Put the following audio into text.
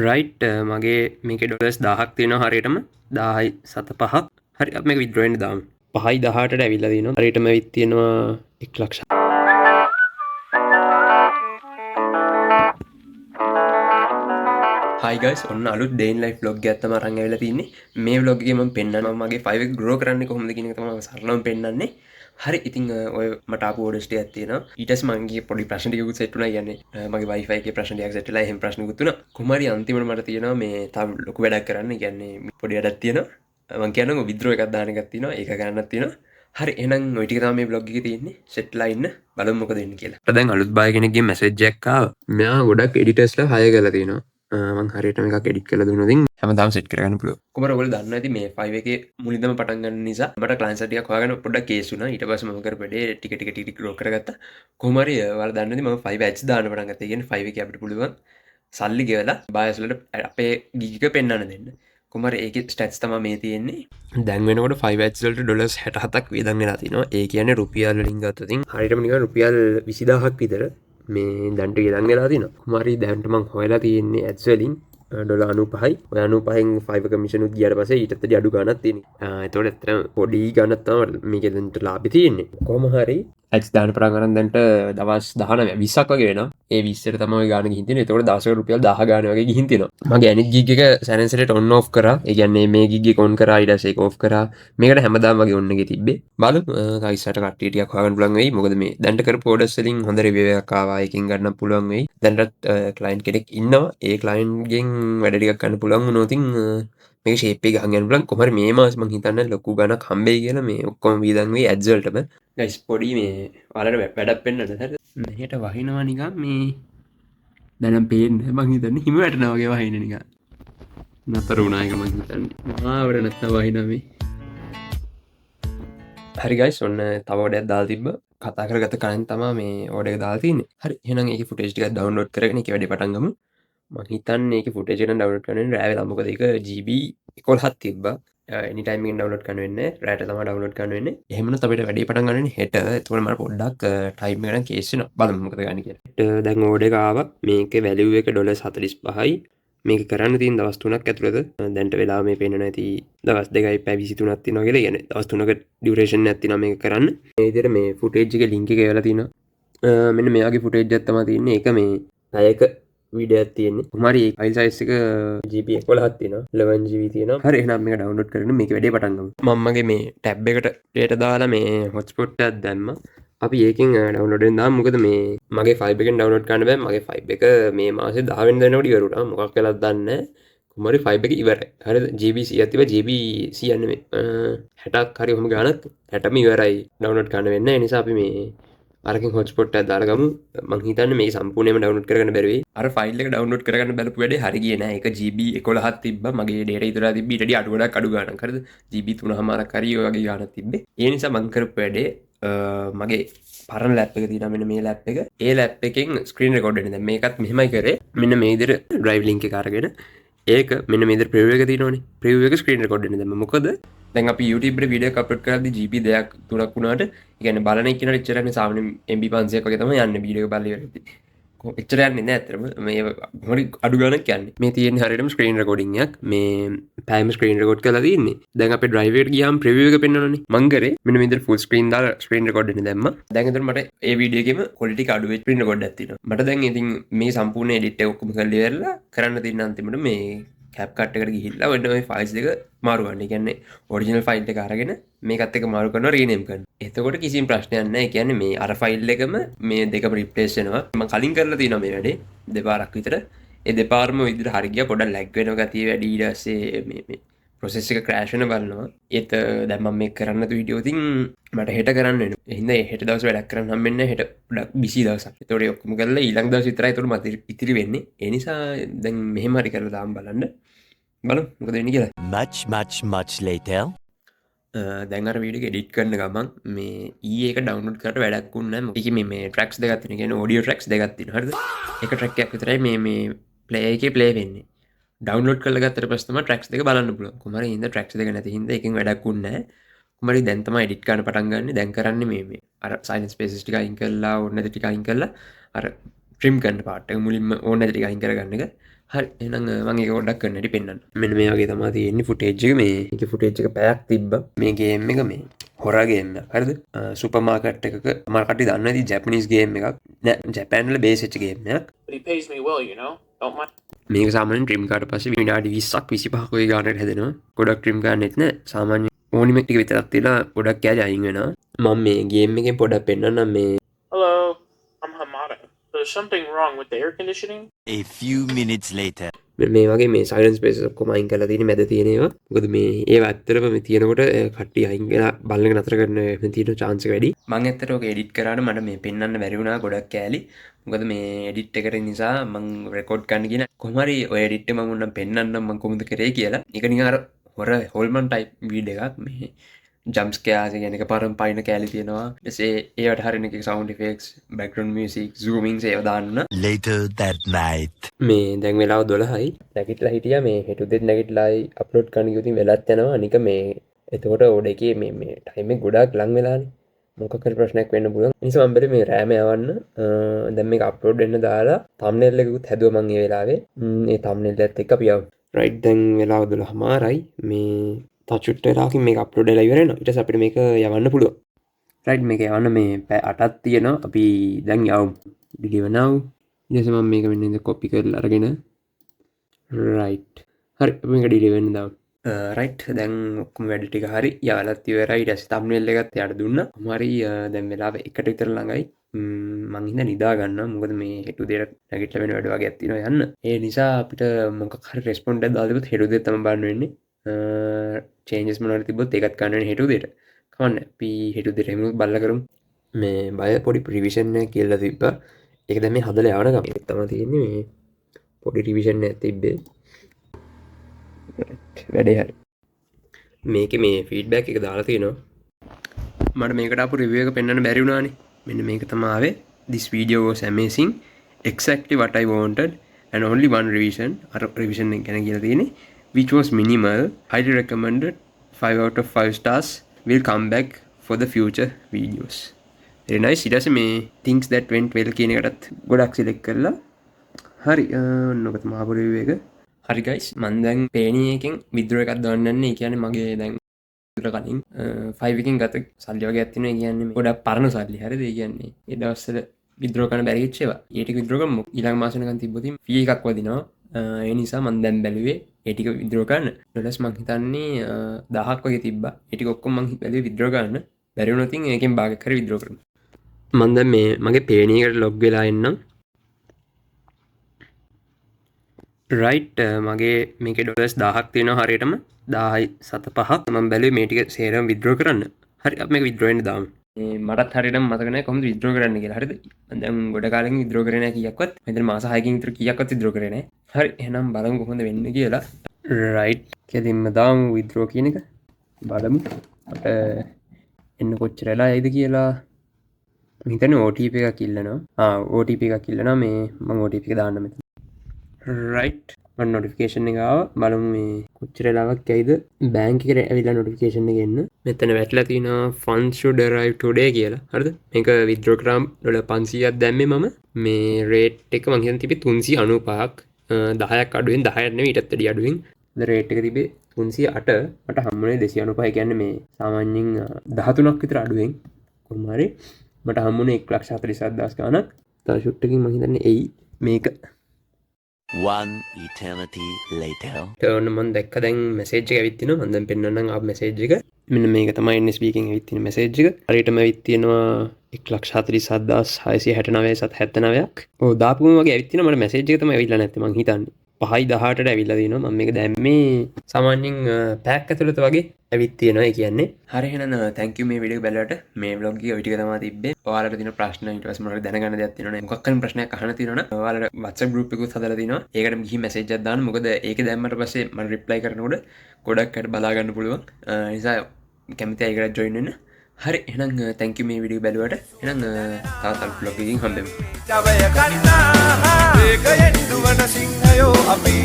Right මගේ මේක dollars 1000ක් තියෙනවා හරියටම 10.75ක් හරි අපි මේක විත්ඩ්‍රෝ වෙන්න දාමු 5.18ට ඇවිල්ලා තියෙනවා හරියටම විත් තියෙනවා 1 ලක්ෂ Hi guys ඔන්න අලුත් day in life vlog එකක් තමයි අරන් ඇවිල්ලා තින්නේ මේ vlog එකේ මම පෙන්නනවා මගේ 5x grow කරන්නේ කොහොමද කියන එක තමයි මම සරලවම පෙන්නන්නේ හරි ඉතින් ඔය මට ආපු ඕඩර්ස් ටිකක් තියෙනවා ඊට පස්සේ මම ගියේ පොඩි ප්‍රශ්න ටිකකුත් සෙට් වුණා කියන්නේ මගේ wifi එකේ ප්‍රශ්න ටිකක් සෙට් වෙලා එහෙම ප්‍රශ්නකුත් වුණා කුමාරි අන්තිමට මට තියෙනවා මේ තව ලොකු වැඩක් කරන්න කියන්නේ පොඩි වැඩක් තියෙනවා මම කියනවා විද්‍රෝ එකක් දාන එකක් තියෙනවා ඒක ගන්නක් තියෙනවා හරි එහෙනම් ඔය ටික තමයි මේ vlog එකේ තියෙන්නේ සෙට්ලා ඉන්න බලමු මොකද වෙන්නේ කියලා. දැන් අලුත් බය කෙනෙක්ගේ මැසේජ් එකක් ආවා. මෙයා ගොඩක් එඩිටර්ස්ලා හය කරලා තියෙනවා. මං හරියට මේකක් එඩිට් කරලා දුන්නා. ඉතින් හැමදාම සෙට් කරගන්න පුළුවන්. කොහමද ඔයගොල්ලෝ දන්නවා ඇති මේ 5 එකේ මුලින්දම පටන් ගන්න නිසා මට ක්ලයන්ට්ස් ටිකක් හොයාගන්න පොඩ්ඩක් කේස් වුණා. ඊට පස්සේ මම කරපු වැඩේ ටික ග්‍රෝ කරගත්තා. කොහොම හරි ඔයාලා දන්නේ මම 5 ads දාන්න පටන් ගත්තා. ඒ කියන්නේ 5 එකේ අපිට පුළුවන් සල්ලි ගෙවලා බයර්ස් වලට අපේ ගිග් එක පෙන්වන්න දෙන්න. කොහොම හරි ඒකේ ස්ටැට්ස් තමයි මේ තියෙන්නේ. දැන් වෙනකොට 5 ads වලට ඩොලර්ස් 67ක් වියදම් වෙලා තිනවා. ඒ කියන්නේ රුපියල් වලින් ගත්තොත් හරියටම නිකන් රුපියල් 20000ක් විතර මේ දැන්ට වියදම් වෙලා තිනවා. කොහොම හරි දැන්ට මං හොයලා තියෙන්නේ ads වලින් ඩොල 95යි. ඔය 95න් 5 කමිෂන් උත් ගියාට පස්සේ ඊටත් වැඩි අඩු ගණනක් තියෙනවා. ඒතකොට ඇත්තටම පොඩි ගණනක් තමයි මේකෙන් දැන්ට ලාභය තියෙන්නේ. කොහොම හරි ඇඩ්ස් දාන්න පටන් ගන්න දැන්ට දවස් 19 20ක් වගේ වෙනවා. ඒ 20ට තමයි ඔය ගාණ ගිහින් තියෙන්නේ. ඒතකොට දවසකට රුපියල් 1000 ගාණ වගේ ගිහින් තියෙනවා. මගේ ඇනිත් ගිග් එක සැලෙන්සරේට ඔන් ඔෆ් කරා. ඒ කියන්නේ මේ ගිග් එක ඔන් කරා ඊට පස්සේ ඒක ඔෆ් කරා. මේකට හැමදාම වගේ ඔන් එකේ තිබ්බේ. බලමු තව ඉස්සරහට කට්ටිය ටිකක් හොයාගන්න පුළුවන් වෙයි. මොකද මේ දැන්ට කරපු ඕඩර්ස් වලින් හොඳ රිවිව් එකක් ආවා. ඒකෙන් ගන්න පුළුවන් වෙයි. දැන්ටත් ක්ලයන්ට් කෙනෙක් ඉන්නවා. ඒ ක්ලයන්ට් ගෙන් වැඩ ටිකක් ගන්න පුළුවන් වුණොත් මේක ෂේප් එක ගහන්න යන්න පුළුවන්. කොහොම හරි මේ මාසෙ මං හිතන්නේ ලොකු ගණක් හම්බෙයි කියලා මේ ඔක්කොම වියදම් වෙයි ඇඩ්ස් වලටම. ගයිස් පොඩි මේ ඔයාලට වැඩක් පෙන්නන්න හරිද? මෙහෙට වහිනවා නිකන් මේ දැනම් පේන්නේ මං හිතන්නේ හිම වැටෙනවා වගේ වහින නිකන්. නතර වුණා එක මං හිතන්නේ. මාවට නැත්තම් වහිනවා මේ. හරි ගයිස් ඔන්න තව ඔඩයක් දාලා තිබ්බ. කතා කරගත්ත කලින් තමයි මේ ඕඩර් එක දාලා තින්නේ. හරි එහෙනම් ඒකේ ෆුටේජ් ටිකක් ඩවුන්ලෝඩ් කරගෙන ඒකේ වැඩේ පටන් ගමු. මං හිතන්නේ ඒකේ ෆුටේජ් එක ඩවුන්ලෝඩ් කරන්න රෑ වෙලා මොකද ඒක GB 11ක් තිබ්බා. එනිටයිම් එකෙන් ඩවුන්ලෝඩ් කරන්න වෙන්නේ රෑට තමයි ඩවුන්ලෝඩ් කරන්න වෙන්නේ. එහෙමනම් අපිට වැඩේ පටන් ගන්න වෙන්නේ හෙට. ඒතකොට මට පොඩ්ඩක් ටයිම් එක ගන්න කේස් වෙනවා. බලමු මොකද ගන්න කියලා. දැන් ඕඩර් එක ආවා. මේකේ වැලියු එක $45යි. මේක කරන්න තියෙන දවස් 3ක් ඇතුළත දැන්ට වෙලා මේ පේන්න නැති දවස් 2යි පැය 23ක් තියෙනවා කියලා. කියන්නේ දවස් 3ක ඩියුරේෂන් එකක් තියෙනවා මේක කරන්න. මේ විදිහට මේ ෆුටේජ් එකේ ලින්ක් එක එවලා තිනවා. මෙන්න මෙයාගේ ෆුටේජ් එකක් තමයි තියෙන්නේ. ඒක මේ පැයක වීඩියෝ එකක් තියෙන්නේ. කොහොමරි ෆයිල් සයිස් එක GB 11ක් තියෙනවා. 11GB තියෙනවා. හරි එහෙනම් මේක ඩවුන්ලෝඩ් කරගෙන මේක වැඩේ පටන් ගමු. මම මගේ මේ ටැබ් එකට data දාලා මේ hotspot එකක් දැම්මා. අපි ඒකෙන් ඩවුන්ලෝඩ් වෙන දාමු. මොකද මේ මගේ ෆයිල් එකෙන් ඩවුන්ලෝඩ් කරන්න බෑ. මගේ ෆයිල් එක මේ මාසේ 10 වෙනිදා වෙනකොට ඉවර වුණා. මොකක් වෙලාද දන්නේ නැහැ. කොහොමරි ෆයිල් එක ඉවරයි. හරිද? GB 100ක් තිබ්බා. GB 100 නෙමෙයි. 60ක් හරි ඔහොම ගානක් 60ම ඉවරයි ඩවුන්ලෝඩ් කරන්න වෙන්නේ. ඒ නිසා අපි මේ අරකින් හොට්ස්පොට් එකක් දාලා ගමු. මං හිතන්නේ මේක සම්පූර්ණයෙන්ම ඩවුන්ලෝඩ් කරගන්න බැරි වෙයි. අර ෆයිල් එක ඩවුන්ලෝඩ් කරගන්න බලපු වැඩේ හරි ගියේ නෑ. ඒක GB 11ක් තිබ්බා. මගේ data ඉදලා තිබ්බ ඊට වඩා අඩු ගණක් අඩු ගානක්. හරිද? GB 3මාරක් හරි ඔය වගේ ගානක් තිබ්බේ. ඒ නිසා මං කරපු වැඩේ මගේ පරණ ලැප් එක තියෙනවා මෙන්න මේ ලැප් එක. ඒ ලැප් එකෙන් ස්ක්‍රීන් රෙකෝඩ් වෙන්නේ. දැන් මේකත් මෙහෙමයි කරේ. මෙන්න මේ විදිහට drive link එක අරගෙන ඒක මෙන්න මේ විදිහට preview එක තියෙනවනේ. preview එක ස්ක්‍රීන් රෙකෝඩ් වෙන්නේ. දැන් මොකද දැන් අපි YouTube එකට වීඩියෝ එක අප්ලෝඩ් කරද්දී GB 2ක් 3ක් වුණාට ඒ කියන්නේ බලන එක්කිනට එච්චරනේ සාමාන්‍යයෙන් MB 500ක් වගේ තමයි යන්නේ වීඩියෝ එක බලලා ඉවරෙද්දී. එච්චර යන්නේ නැහැ ඇත්තටම. මේ හොරි අඩු ගණක් යන්නේ. මේ තියෙන්නේ හරියටම ස්ක්‍රීන් රෙකෝඩින් එකක්. මේ පැයම ස්ක්‍රීන් රෙකෝඩ් කරලා තියෙන්නේ. දැන් අපේ ඩ්‍රයිව් එකට ගියාම ප්‍රිවිව් එක පෙන්වනවනේ. මං කරේ මෙන්න මේ විදිහට ෆුල් ස්ක්‍රීන් දාලා ස්ක්‍රීන් රෙකෝඩ් එකේ දැම්මා. දැන් එතන මට ඒ වීඩියෝ එකේම ක්වොලිටි එක අඩු වෙච්ච ස්ක්‍රීන් රෙකෝඩ් එකක් තියෙනවා. මට දැන් ඉතින් මේ සම්පූර්ණ එඩිට් එක ඔක්කොම කරලා ඉවරලා කරන්න තියෙන අන්තිමට මේ CapCut එකට ගිහිල්ලා ඔන්න ඔය ෆයිල්ස් දෙක මාරු කරන්න. ඒ කියන්නේ ඔරිජිනල් ෆයිල් එක අරගෙන මේකත් එක්ක මාරු කරනවා රීනේම් කරනවා. එතකොට කිසිම ප්‍රශ්නයක් නැහැ. ඒ කියන්නේ මේ අර ෆයිල් එකම මේ දෙකම රිප්ලේස් වෙනවා. මම කලින් කරලා තියෙනවා මේ වැඩේ දෙපාරක් විතර. ඒ දෙපාරම විදිහට හරි ගියා. පොඩ්ඩක් ලැග් වෙනවා ගතිය වැඩි. ඊට පස්සේ මේ ප්‍රොසෙස් එක ක්‍රෑෂ් වෙන බලනවා. ඒත් දැන් මම මේක කරන්න තු වීඩියෝ ඉතින් මට හෙට කරන්න වෙනවා. එහෙනම් හෙට දවස් වැඩක් කරන්න හම්බෙන්නේ නැහැ. හෙට පොඩ්ඩක් බිසි දවසක්. ඒතකොට ඒ ඔක්කොම කරලා ඊළඟ දවස් විතරයි ඒතකොට මට ඉතිරි වෙන්නේ. ඒ නිසා දැන් මෙහෙම හරි කරලා දාන්න බලන්න. බලමු මොකද වෙන්නේ කියලා. much later. දැන් අර වීඩියෝ එක එඩිට් කරන ගමන් මේ එක ඩවුන්ලෝඩ් කරලා වැඩක් වුණේ නැහැ. ඒකේ මේ ට්‍රැක්ස් දෙකක් තියෙනවා. කියන්නේ ඔඩියෝ ට්‍රැක්ස් දෙකක් තියෙනවා. හරිද? එක ට්‍රැක් එකක් විතරයි මේ ප්ලේ එකේ ප්ලේ වෙන්නේ. ඩවුන්ලෝඩ් කරලා ගත්තට පස්සේ තමයි ට්‍රැක්ස් දෙක බලන්න පුළුවන්. කොහමද හින්දා ට්‍රැක්ස් දෙක නැති හින්දා එකෙන් වැඩක් වුණේ නැහැ. කොහමද දැන් තමයි එඩිට් කරන්න පටන් ගන්න. දැන් කරන්නේ මේ අර සයිලන්ස් ස්පේසස් ටික අයින් කරලා ඕන නැති ටික අයින් කරලා අර ට්‍රිම් කරන්න පාට මුලින්ම ඕන ඇති අහින් කරගන්න එක. හරි එහෙනම් මම ඒක පොඩ්ඩක් කරන්න හැටි පෙන්නන්න. මෙන්න මේ වගේ තමයි තියෙන්නේ ෆුටේජ් එක. මේකේ ෆුටේජ් එක පැයක් තිබ්බා. මේ ගේම් එක මේ හොරර් ගේම් එකක්. හරිද? සුපර් මාකට් එකක මම කට්ටිය දන්නවා ඉතින් ජැපනීස් ගේම් එකක්. නෑ ජපාන් වල බේස් වෙච්ච ගේම් එකක්. But he pays me well, you know. Don't mind. මේක සාමාන්‍යයෙන් ට්‍රිම් කරාට පස්සේ විනාඩි 20ක් 25ක වගේ ගානකට හැදෙනවා. ගොඩක් ට්‍රිම් කරන්නෙත් නෑ. සාමාන්‍ය ඕනිම ටික විතරක් තියලා ගොඩක් කෑලි අයින් වෙනවා. මම මේ ගේම් එකෙන් පොඩක් පෙන්නන්නම් මේ Hello, I'm Hamada. There's something wrong with the air conditioning. A few minutes later. මේ වගේ මේ සයිලන්ස් ස්පේස් ඔක්කොම අයින් කරලා තියෙන මැද තියෙන ඒවා. මොකද මේ ඒවා ඇත්තටම මේ තියෙනකොට කට්ටිය අයින් කරලා බලන එක නතර කරන්න තියෙන chance එක වැඩි. මම ඇත්තට ඔක එඩිට් කරාට මට මේ පෙන්වන්න බැරි වුණා ගොඩක් කෑලි. මොකද මේ එඩිට් එකට නිසා මම රෙකෝඩ් කරන්න කියන කොහොම හරි ඔය එඩිට් එක මම උන්නම් පෙන්වන්නම් මම කොහොමද කරේ කියලා. ඒක නිකන් අර හොර හොල්මන් ටයිප් වීඩියෝ එකක් මේ ජම්ස් කෑස් කියන එක පාරම් පයින්න කෑලි තියෙනවා. ඊටසේ ඒවට හරින එක සවුන්ඩ් ඉෆෙක්ට්ස්, බෑක්ග්‍රවුන්ඩ් මියුසික්, zoomings ඒවා දාන්න. Later that night. මේ දැන් වෙලාව 12යි. නැගිටලා හිටියා මේ හෙට උදේට නැගිටලායි අප්ලෝඩ් කරන්න ගියොත් වෙලත් යනවා. අනික මේ එතකොට ඕඩ එකේ මේ ටයිම් එක ගොඩාක් ලඟ වෙලානේ. මොකක් හරි ප්‍රශ්නයක් වෙන්න පුළුවන්. ඒ නිසා මම බැලුවේ මේ රෑම යවන්න. දැන් මේක අප්ලෝඩ් වෙන්න දාලා thumbnail එකකුත් හැදුවා මම ඒ වෙලාවේ. ඒ thumbnail එකත් එක්ක අපි යමු. right දැන් වෙලාව 12:00යි. මේ තචුට් වෙලාවකින් මේක අප්ලෝඩ් වෙලා ඉවර වෙනවා. ඊට පස්සේ අපිට මේක යවන්න පුළුවන්. right මේක යවන්න මේ පැය 8ක් තියෙනවා. අපි දැන් යවමු. deliver now. ඊට පස්සේ මම මේක මෙන්න ඉඳ copy කරලා අරගෙන right. හරි අපි මේක deliver වෙන්න දාමු. right දැන් ඔක්කොම වැඩ ටික හරි යවලත් ඉවරයි. ඊට පස්සේ thumbnail එකත් එයාට දුන්නා. කොහොම හරි දැන් වෙලාව 1ට විතර ළඟයි. මං හින්දා නිදා ගන්නවා. මොකද මේ හෙට උදේට නැගිටලා වෙන වැඩ වගේක් තියෙනවා යන්න. ඒ නිසා අපිට මොකක් හරි රෙස්පොන්ඩ් එකක් දාලා තිබ්බොත් හෙට උදේට තමයි බලන්න වෙන්නේ. චේන්ජස් මොනවද තිබ්බොත් ඒකත් ගන්න වෙන්නේ හෙට උදේට. කවන්න අපි හෙට උදේට එහෙම බලලා කරමු. මේ බය පොඩි රිවිෂන් එකක් කියලා තිබ්බා. ඒක දැන් මේ හදලා යවන ගමන් ඒක තමයි තියෙන්නේ. මේ පොඩි රිවිෂන් එකක් තිබ්බේ. වැඩේ හරි. මේකේ මේ ෆීඩ්බැක් එක දාලා තියෙනවා. මට මේකට ආපු රිවිව් එක පෙන්වන්න බැරි වුණානේ. මෙන්න මේක තමයි ආවේ. This video was amazing. Exactly what I wanted and only one revision. අර revision එක ගැන කියලා තියෙන්නේ. Which was minimal. Highly recommended. 5 out of 5 stars. Will come back for the future videos. Very nice. ඊට පස්සේ මේ things that went well කියන එකටත් ගොඩක් select කරලා හරි ඔන්නක තමයි ආපු රිවිව් එක. හරි guys මම දැන් පේනී එකෙන් withdraw එකක් දාන්න යන්නේ. ඒ කියන්නේ මගේ දැන් කලින් 5 එකකින් ගත සල්ලි වගේක් තියෙනවා. ඒ කියන්නේ ගොඩක් පරණ සල්ලි. හරිද? ඒ කියන්නේ ඒ දවස්වල withdraw කරන්න බැරි වෙච්ච ඒවා. ඒ ටික withdraw කරමු. ඊළඟ මාසෙ නිකන් තිබ්බොත් fee එකක් වදිනවා. ඒ නිසා මම දැන් බැලුවේ ඒ ටික withdraw කරන්න. ඊට පස්සේ මම හිතන්නේ 1000ක් වගේ තිබ්බා. ඒ ටික ඔක්කොම මම බැලුවේ withdraw කරන්න. බැරි වුණොත් ඉතින් ඒකෙන් භාගයක් හරි withdraw කරමු. මම දැන් මේ මගේ පේනී එකට log වෙලා එන්නම්. right මගේ මේකේ ඩොලර්ස් 1000ක් තියෙනවා හරියටම 10.75ක් මම බැලුවේ මේ ටික සේරම withdraw කරන්න. හරි අපි මේක withdraw වෙන්න දාමු. මටත් හරියටම මතක නැහැ කොහොමද withdraw කරන්න කියලා. හරිද? මම දැන් ගොඩ කාලෙකින් withdraw කරේ නැහැ කීයක්වත්. මම දැන් මාස 6කින් විතර කීයක්වත් withdraw කරේ නැහැ. හරි එහෙනම් බලමු කොහොමද වෙන්නේ කියලා. right කෙලින්ම දාමු withdraw කියන එක. බලමු අපිට එන්න කොච්චර වෙලා යයිද කියලා. මම හිතන්නේ OTP එකක් ඉල්ලනවා. OTP එකක් ඉල්ලනවා. මේ මම OTP එක දාන්න මෙතන. right මම notification එක ආවා. බලමු මේ කොච්චර වෙලාවක් යයිද. බැංක් එකට ඇවිල්ලා notification එක එන්න. මෙතන වැටලා තියෙනවා funds should arrive today කියලා. හරිද? මේක withdraw කරාම $500ක් දැම්මේ මම. මේ rate එක මම හිතන් තිබ්බේ 395ක්. 10ක් අඩුවෙන් 10ක් නෙවෙයි ඊටත් වැඩි අඩුවෙන්. රේට් එක තිබේ 308. මට හම්බුනේ 295. කියන්නේ මේ සාමාන්‍යයෙන් 13ක් විතර අඩුවෙන්. කොහොම හරි මට හම්බුනේ 1,47,000 ගාණක්. තව ෂොට් එකකින් මම හිතන්නේ එයි මේක. One eternity later. ඔන්න මම දැක්ක දැන් මැසේජ් එක ඇවිත් තිනවා. මම දැන් පෙන්නන්නම් ආපු මැසේජ් එක. මෙන්න මේක තමයි NSB එකෙන් ඇවිත් තියෙන මැසේජ් එක. හරියටම ඇවිත් තියෙනවා 1,47,679ක්. ඔව් දාපුවම වගේ ඇවිත් තියෙනවා. මට මැසේජ් එක තමයි ඇවිල්ලා නැත්තේ මං හිතන්නේ. 5:18ට ඇවිල්ලා දිනවා. මම මේක දැම්මේ සාමාන්‍යයෙන් පැයක් ඇතුළත වගේ ඇවිත් තියෙනවා. ඒ කියන්නේ හරි එහෙනම් thank you මේ වීඩියෝ එක බලලාට. මේ vlog එක ඔය ටික තමයි තිබ්බේ. ඔයාලට තියෙන ප්‍රශ්න ඊට පස්සේ මොනවද දැනගන්න දෙයක් තියෙනවනේ. මොකක් හරි ප්‍රශ්නයක් අහන්න තියෙනවනේ. ඔයාලට WhatsApp group එකකුත් හදලා තිනවා. ඒකට ගිහින් message එකක් දාන්න. මොකද ඒක දැම්මට පස්සේ මම reply කරනකොට ගොඩක් අයට බලා ගන්න පුළුවන්. නිසා කැමති අය ඒකට join වෙන්න. හරි එහෙනම් thank you මේ වීඩියෝ බලුවට. එහෙනම් තවත් vlog එකකින් හම්බෙමු. ජවය කන්නා ඒක එන්නුවන සිංහයෝ අපි